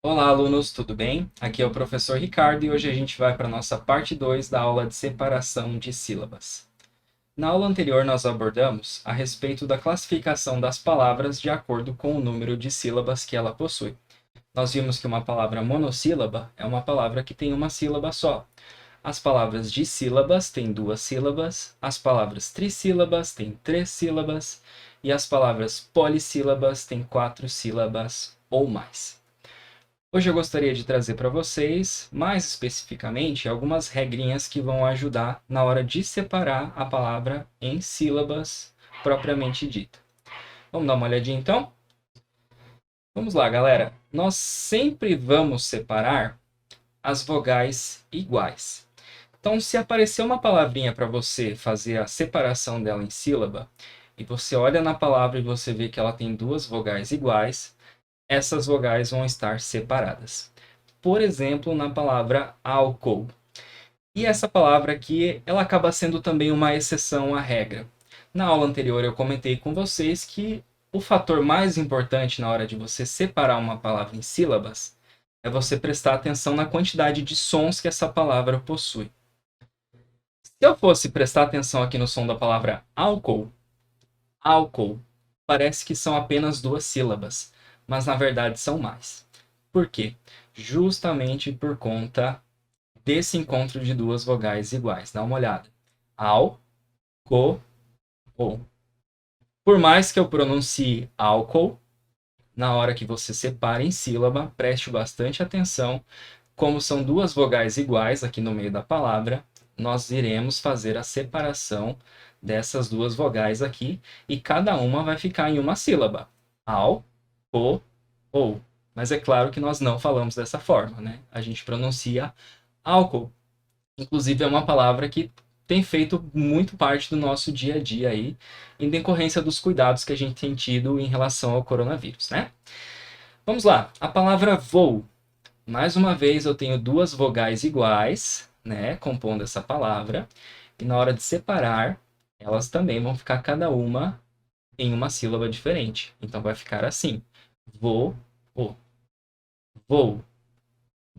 Olá, alunos, tudo bem? Aqui é o professor Ricardo e hoje a gente vai para a nossa parte 2 da aula de separação de sílabas. Na aula anterior, nós abordamos a respeito da classificação das palavras de acordo com o número de sílabas que ela possui. Nós vimos que uma palavra monossílaba é uma palavra que tem uma sílaba só. As palavras dissílabas têm duas sílabas, as palavras trissílabas têm três sílabas e as palavras polissílabas têm quatro sílabas ou mais. Hoje eu gostaria de trazer para vocês, mais especificamente, algumas regrinhas que vão ajudar na hora de separar a palavra em sílabas propriamente dita. Vamos dar uma olhadinha então? Vamos lá, galera. Nós sempre vamos separar as vogais iguais. Então, se aparecer uma palavrinha para você fazer a separação dela em sílaba, e você olha na palavra e você vê que ela tem duas vogais iguais, essas vogais vão estar separadas. Por exemplo, na palavra álcool. E essa palavra aqui, ela acaba sendo também uma exceção à regra. Na aula anterior eu comentei com vocês que o fator mais importante na hora de você separar uma palavra em sílabas é você prestar atenção na quantidade de sons que essa palavra possui. Se eu fosse prestar atenção aqui no som da palavra álcool, álcool, parece que são apenas duas sílabas, mas na verdade são mais. Por quê? Justamente por conta desse encontro de duas vogais iguais. Dá uma olhada. Al, co, ou. Por mais que eu pronuncie álcool, na hora que você separa em sílaba, preste bastante atenção. Como são duas vogais iguais aqui no meio da palavra, nós iremos fazer a separação dessas duas vogais aqui e cada uma vai ficar em uma sílaba. Al, co, ou. Mas é claro que nós não falamos dessa forma, né? A gente pronuncia álcool. Inclusive, é uma palavra que tem feito muito parte do nosso dia a dia aí, em decorrência dos cuidados que a gente tem tido em relação ao coronavírus, né? Vamos lá, a palavra voo. Mais uma vez, eu tenho duas vogais iguais, né, compondo essa palavra, e na hora de separar, elas também vão ficar cada uma em uma sílaba diferente. Então, vai ficar assim: vou, o, vou,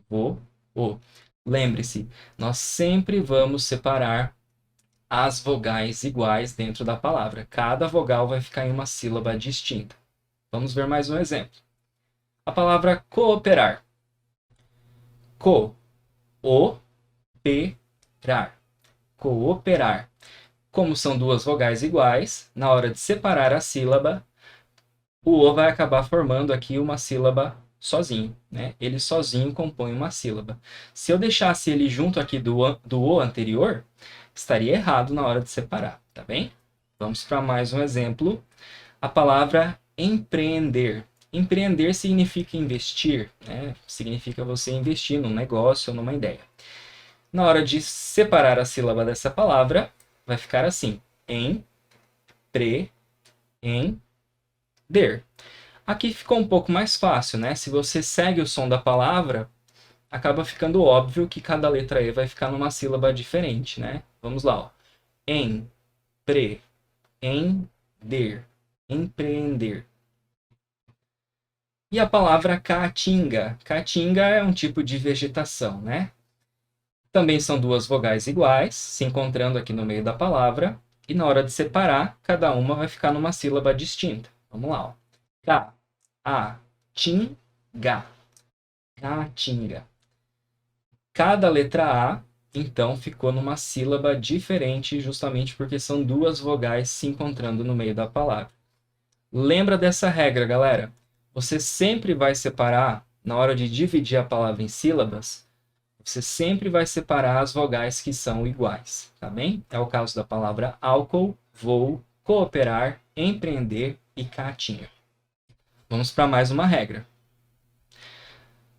vou, o. Lembre-se, nós sempre vamos separar as vogais iguais dentro da palavra. Cada vogal vai ficar em uma sílaba distinta. Vamos ver mais um exemplo. A palavra cooperar. Co, o, perar. Cooperar. Como são duas vogais iguais, na hora de separar a sílaba, o o vai acabar formando aqui uma sílaba sozinho, né? Ele sozinho compõe uma sílaba. Se eu deixasse ele junto aqui do o anterior, estaria errado na hora de separar, tá bem? Vamos para mais um exemplo. A palavra empreender. Empreender significa investir, né? Significa você investir num negócio ou numa ideia. Na hora de separar a sílaba dessa palavra, vai ficar assim: empreender. Aqui ficou um pouco mais fácil, né? Se você segue o som da palavra, acaba ficando óbvio que cada letra E vai ficar numa sílaba diferente, né? Vamos lá, ó. Empreender. Empreender. E a palavra caatinga. Caatinga é um tipo de vegetação, né? Também são duas vogais iguais, se encontrando aqui no meio da palavra, e na hora de separar, cada uma vai ficar numa sílaba distinta. Vamos lá, ó. Caatinga. Caatinga. Cada letra A, então, ficou numa sílaba diferente, justamente porque são duas vogais se encontrando no meio da palavra. Lembra dessa regra, galera? Você sempre vai separar, na hora de dividir a palavra em sílabas, você sempre vai separar as vogais que são iguais, tá bem? É o caso da palavra álcool, voo, cooperar, empreender e caatinga. Vamos para mais uma regra.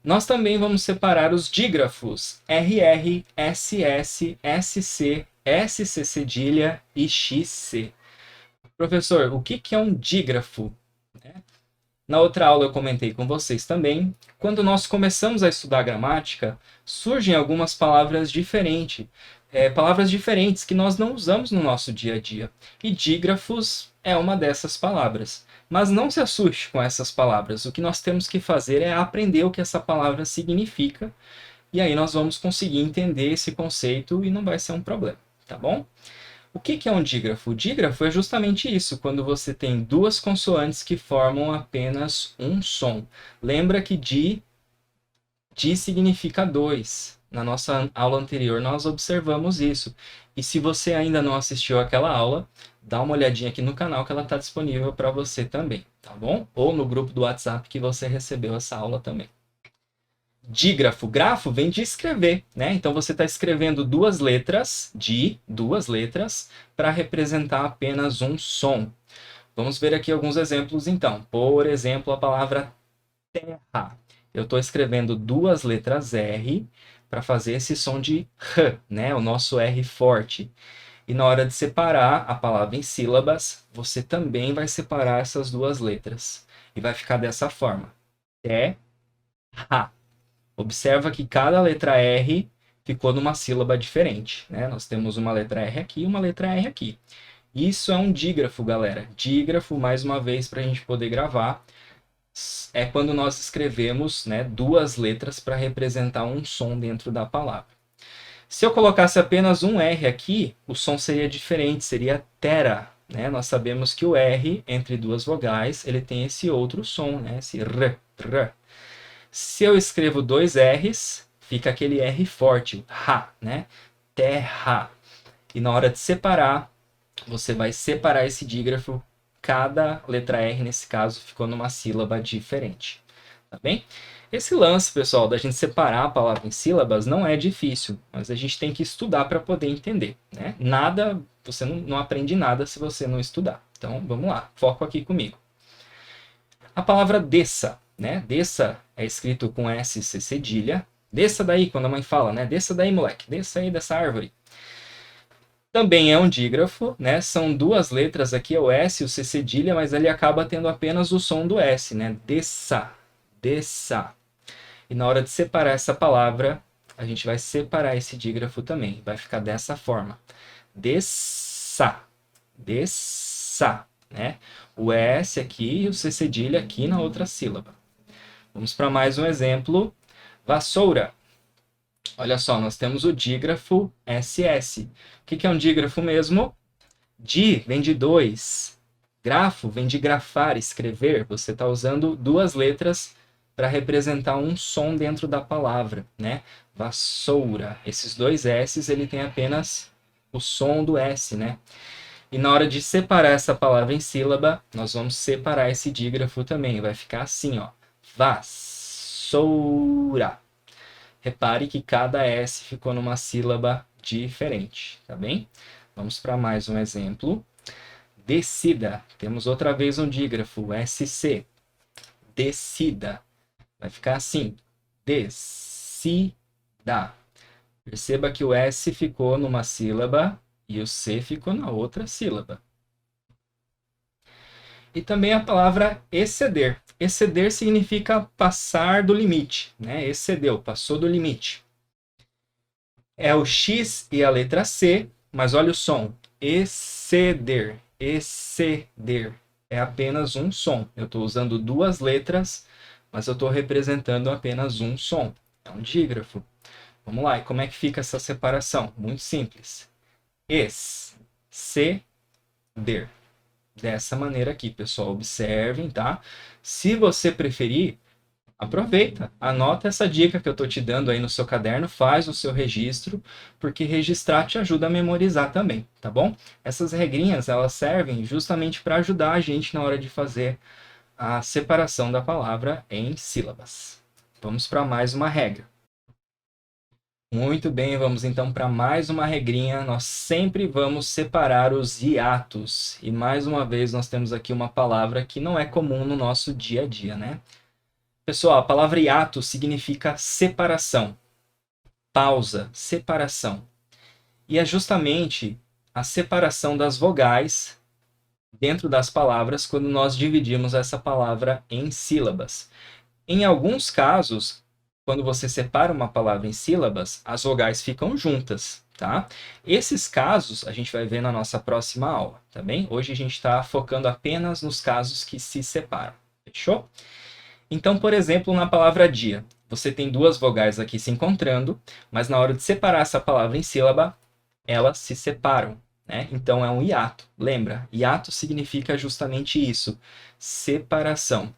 Nós também vamos separar os dígrafos RR, SS, SC, SC cedilha e XC. Professor, o que é um dígrafo? Na outra aula eu comentei com vocês também, quando nós começamos a estudar gramática, surgem algumas palavras diferentes, palavras diferentes que nós não usamos no nosso dia a dia. E dígrafos é uma dessas palavras. Mas não se assuste com essas palavras. O que nós temos que fazer é aprender o que essa palavra significa, e aí nós vamos conseguir entender esse conceito e não vai ser um problema, tá bom? O que é um dígrafo? O dígrafo é justamente isso, quando você tem duas consoantes que formam apenas um som. Lembra que di significa dois. Na nossa aula anterior nós observamos isso. E se você ainda não assistiu aquela aula, dá uma olhadinha aqui no canal que ela está disponível para você também, tá bom? Ou no grupo do WhatsApp que você recebeu essa aula também. Dígrafo. Grafo vem de escrever, né? Então você está escrevendo duas letras, para representar apenas um som. Vamos ver aqui alguns exemplos então. Por exemplo, a palavra terra. Eu estou escrevendo duas letras R para fazer esse som de R, né? O nosso R forte. E na hora de separar a palavra em sílabas, você também vai separar essas duas letras. E vai ficar dessa forma. Terra. Observa que cada letra R ficou numa sílaba diferente, né? Nós temos uma letra R aqui e uma letra R aqui. Isso é um dígrafo, galera. Dígrafo, mais uma vez, para a gente poder gravar, é quando nós escrevemos, né, duas letras para representar um som dentro da palavra. Se eu colocasse apenas um R aqui, o som seria diferente, seria tera, né? Nós sabemos que o R, entre duas vogais, ele tem esse outro som, né? Esse R. Se eu escrevo dois R's, fica aquele R forte, ra, né? Terra. E na hora de separar, você vai separar esse dígrafo. Cada letra R, nesse caso, ficou numa sílaba diferente. Tá bem? Esse lance, pessoal, da gente separar a palavra em sílabas não é difícil, mas a gente tem que estudar para poder entender, né? Você não aprende nada se você não estudar. Então, vamos lá, foco aqui comigo. A palavra desça, né? Desça é escrito com S, C cedilha. Desça daí, quando a mãe fala, né? Desça daí, moleque. Desça aí dessa árvore. Também é um dígrafo, né? São duas letras aqui, é o S e o C cedilha, mas ele acaba tendo apenas o som do S, né? Desça, desça. E na hora de separar essa palavra, a gente vai separar esse dígrafo também. Vai ficar dessa forma. Desça, desça, né? O S aqui e o C cedilha aqui na outra sílaba. Vamos para mais um exemplo. Vassoura. Olha só, nós temos o dígrafo SS. O que é um dígrafo mesmo? Di vem de dois. Grafo vem de grafar, escrever. Você está usando duas letras para representar um som dentro da palavra, né? Vassoura. Esses dois S's, ele tem apenas o som do S, né? E na hora de separar essa palavra em sílaba, nós vamos separar esse dígrafo também. Vai ficar assim, ó. Vassoura. Repare que cada S ficou numa sílaba diferente, tá bem? Vamos para mais um exemplo. Descida. Temos outra vez um dígrafo, SC. Descida. Vai ficar assim. Descida. Perceba que o S ficou numa sílaba e o C ficou na outra sílaba. E também a palavra exceder. Exceder significa passar do limite, né? Excedeu, passou do limite. É o X e a letra C, mas olha o som. Exceder, exceder. É apenas um som. Eu estou usando duas letras, mas eu estou representando apenas um som. É um dígrafo. Vamos lá, e como é que fica essa separação? Muito simples. Exceder. Dessa maneira aqui, pessoal. Observem, tá? Se você preferir, aproveita, anota essa dica que eu estou te dando aí no seu caderno, faz o seu registro, porque registrar te ajuda a memorizar também, tá bom? Essas regrinhas, elas servem justamente para ajudar a gente na hora de fazer a separação da palavra em sílabas. Vamos para mais uma regra. Muito bem, vamos então para mais uma regrinha. Nós sempre vamos separar os hiatos. E mais uma vez nós temos aqui uma palavra que não é comum no nosso dia a dia, né? Pessoal, a palavra hiato significa separação, pausa, separação. E é justamente a separação das vogais dentro das palavras quando nós dividimos essa palavra em sílabas. Em alguns casos, quando você separa uma palavra em sílabas, as vogais ficam juntas, tá? Esses casos a gente vai ver na nossa próxima aula, tá bem? Hoje a gente está focando apenas nos casos que se separam, fechou? Então, por exemplo, na palavra dia, você tem duas vogais aqui se encontrando, mas na hora de separar essa palavra em sílaba, elas se separam, né? Então é um hiato. Lembra? Hiato significa justamente isso, separação.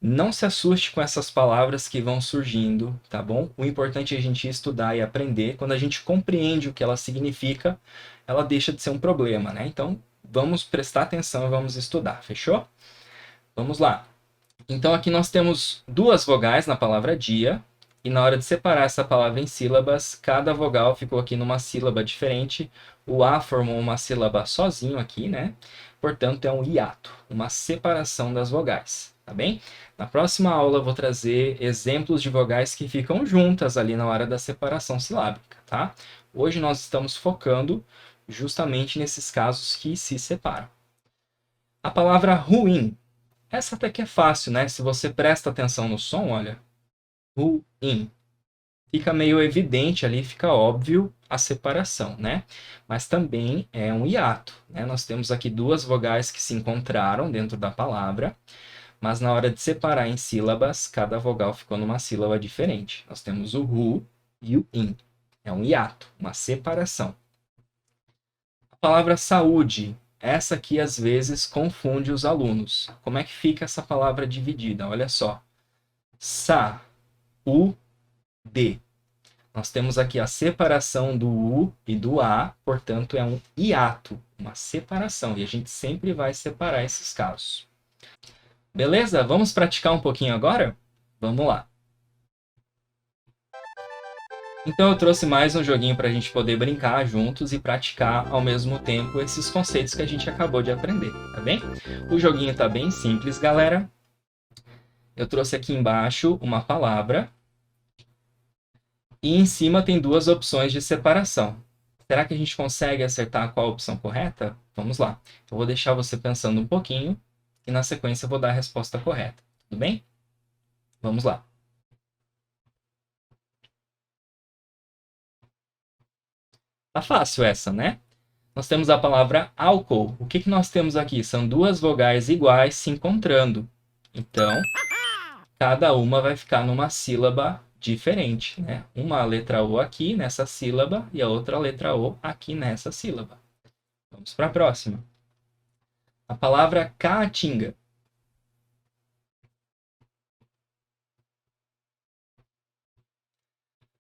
Não se assuste com essas palavras que vão surgindo, tá bom? O importante é a gente estudar e aprender. Quando a gente compreende o que ela significa, ela deixa de ser um problema, né? Então, vamos prestar atenção e vamos estudar, fechou? Vamos lá. Então, aqui nós temos duas vogais na palavra dia, e na hora de separar essa palavra em sílabas, cada vogal ficou aqui numa sílaba diferente. O A formou uma sílaba sozinho aqui, né? Portanto, é um hiato, uma separação das vogais, tá bem? Na próxima aula eu vou trazer exemplos de vogais que ficam juntas ali na hora da separação silábica, tá? Hoje nós estamos focando justamente nesses casos que se separam. A palavra ruim. Essa até que é fácil, né? Se você presta atenção no som, olha. Ruim. Fica meio evidente ali, fica óbvio a separação, né? Mas também é um hiato, né? Nós temos aqui duas vogais que se encontraram dentro da palavra, mas na hora de separar em sílabas, cada vogal ficou numa sílaba diferente. Nós temos o ru e o in. É um hiato, uma separação. A palavra saúde, essa aqui às vezes confunde os alunos. Como é que fica essa palavra dividida? Olha só. Sa, u, d. Nós temos aqui a separação do U e do A, portanto é um hiato, uma separação, e a gente sempre vai separar esses casos. Beleza? Vamos praticar um pouquinho agora? Vamos lá. Então eu trouxe mais um joguinho para a gente poder brincar juntos e praticar ao mesmo tempo esses conceitos que a gente acabou de aprender, tá bem? O joguinho está bem simples, galera. Eu trouxe aqui embaixo uma palavra e em cima tem duas opções de separação. Será que a gente consegue acertar qual a opção correta? Vamos lá. Eu vou deixar você pensando um pouquinho e na sequência eu vou dar a resposta correta. Tudo bem? Vamos lá. Tá fácil essa, né? Nós temos a palavra álcool. O que que nós temos aqui? São duas vogais iguais se encontrando. Então, cada uma vai ficar numa sílaba diferente, né? Uma letra O aqui nessa sílaba e a outra letra O aqui nessa sílaba. Vamos para a próxima. A palavra caatinga.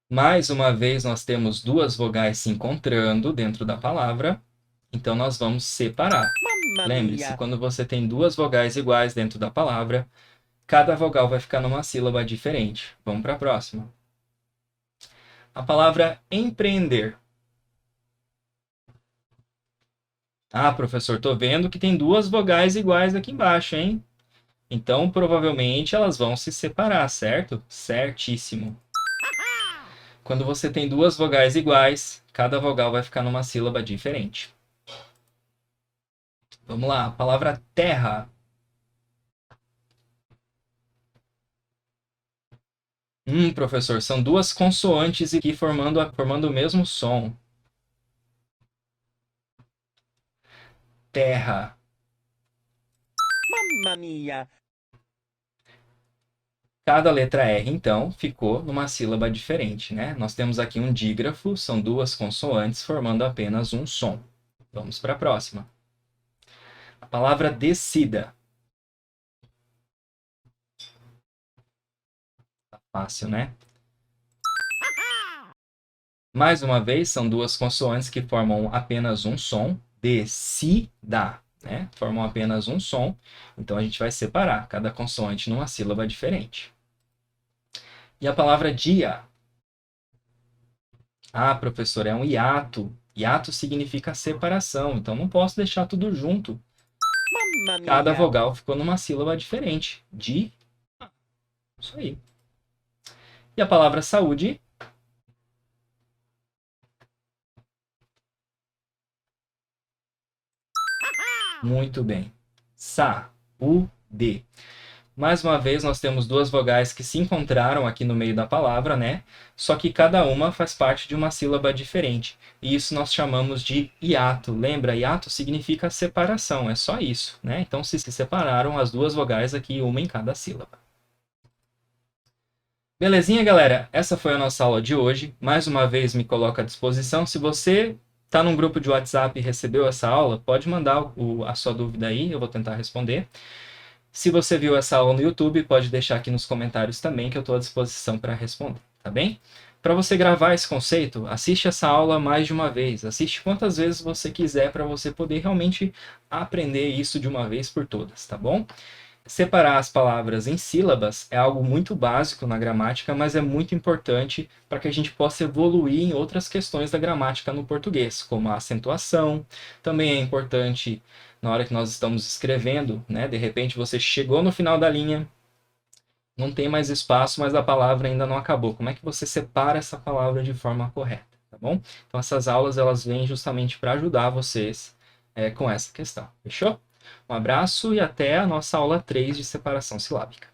Mais uma vez, nós temos duas vogais se encontrando dentro da palavra, então nós vamos separar. Lembre-se, quando você tem duas vogais iguais dentro da palavra, cada vogal vai ficar numa sílaba diferente. Vamos para a próxima. A palavra empreender. Ah, professor, estou vendo que tem duas vogais iguais aqui embaixo, hein? Então, provavelmente, elas vão se separar, certo? Certíssimo. Quando você tem duas vogais iguais, cada vogal vai ficar numa sílaba diferente. Vamos lá, a palavra terra. Professor, são duas consoantes aqui formando o mesmo som. Terra. Mamma mia! Cada letra R, então, ficou numa sílaba diferente, né? Nós temos aqui um dígrafo, são duas consoantes formando apenas um som. Vamos para a próxima. A palavra descida. Tá fácil, né? Mais uma vez, são duas consoantes que formam apenas um som. Descida, né? Formam apenas um som. Então, a gente vai separar cada consoante numa sílaba diferente. E a palavra dia. Ah, professor, é um hiato. Hiato significa separação, então não posso deixar tudo junto. Mamma Cada mia! vogal ficou numa sílaba diferente. De. Isso aí. E a palavra saúde. Muito bem. Sa-u-de. Mais uma vez, nós temos duas vogais que se encontraram aqui no meio da palavra, né? Só que cada uma faz parte de uma sílaba diferente. E isso nós chamamos de hiato. Lembra? Hiato significa separação, é só isso, né? Então se separaram as duas vogais aqui, uma em cada sílaba. Belezinha, galera? Essa foi a nossa aula de hoje. Mais uma vez, me coloco à disposição. Se você está num grupo de WhatsApp e recebeu essa aula, pode mandar a sua dúvida aí, eu vou tentar responder. Se você viu essa aula no YouTube, pode deixar aqui nos comentários também, que eu estou à disposição para responder, tá bem? Para você gravar esse conceito, assiste essa aula mais de uma vez. Assiste quantas vezes você quiser para você poder realmente aprender isso de uma vez por todas, tá bom? Separar as palavras em sílabas é algo muito básico na gramática, mas é muito importante para que a gente possa evoluir em outras questões da gramática no português, como a acentuação. Também é importante na hora que nós estamos escrevendo, né? De repente você chegou no final da linha, não tem mais espaço, mas a palavra ainda não acabou. Como é que você separa essa palavra de forma correta, tá bom? Então essas aulas elas vêm justamente para ajudar vocês com essa questão, fechou? Um abraço e até a nossa aula 3 de separação silábica.